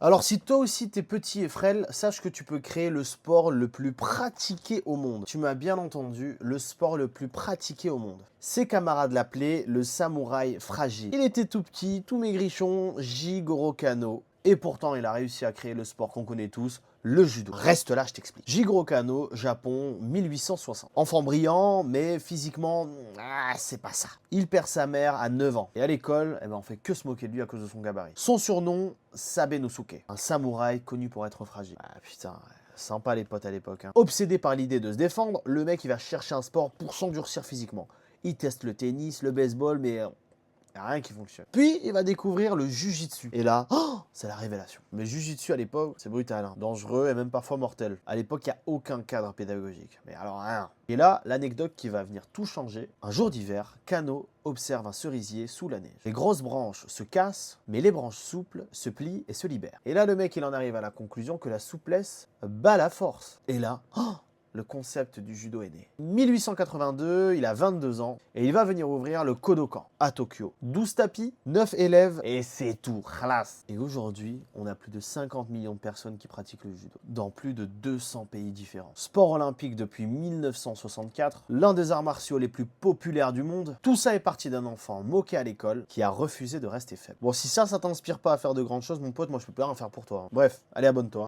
Alors si toi aussi t'es petit et frêle, sache que tu peux créer le sport le plus pratiqué au monde. Tu m'as bien entendu, le sport le plus pratiqué au monde. Ses camarades l'appelaient le samouraï fragile. Il était tout petit, tout maigrichon, Jigoro Kano. Et pourtant, il a réussi à créer le sport qu'on connaît tous, le judo. Reste là, je t'explique. Jigoro Kano, Japon, 1860. Enfant brillant, mais physiquement, c'est pas ça. Il perd sa mère à 9 ans. Et à l'école, on fait que se moquer de lui à cause de son gabarit. Son surnom, Sabenosuke. Un samouraï connu pour être fragile. Ah putain, sympa les potes à l'époque. Obsédé par l'idée de se défendre, le mec il va chercher un sport pour s'endurcir physiquement. Il teste le tennis, le baseball, mais y a rien qui fonctionne. Puis, il va découvrir le jujitsu. Et là, c'est la révélation. Mais jujitsu à l'époque, c'est brutal, dangereux et même parfois mortel. À l'époque, il n'y a aucun cadre pédagogique. Mais alors, rien. Et là, l'anecdote qui va venir tout changer. Un jour d'hiver, Kano observe un cerisier sous la neige. Les grosses branches se cassent, mais les branches souples se plient et se libèrent. Et là, le mec, il en arrive à la conclusion que la souplesse bat la force. Et là, le concept du judo est né. 1882, il a 22 ans et il va venir ouvrir le Kodokan à Tokyo. 12 tapis, 9 élèves et c'est tout, khalas. Et aujourd'hui, on a plus de 50 millions de personnes qui pratiquent le judo dans plus de 200 pays différents. Sport olympique depuis 1964, l'un des arts martiaux les plus populaires du monde. Tout ça est parti d'un enfant moqué à l'école qui a refusé de rester faible. Bon, si ça t'inspire pas à faire de grandes choses, mon pote, moi je peux plus rien faire pour toi. Bref, allez, abonne-toi.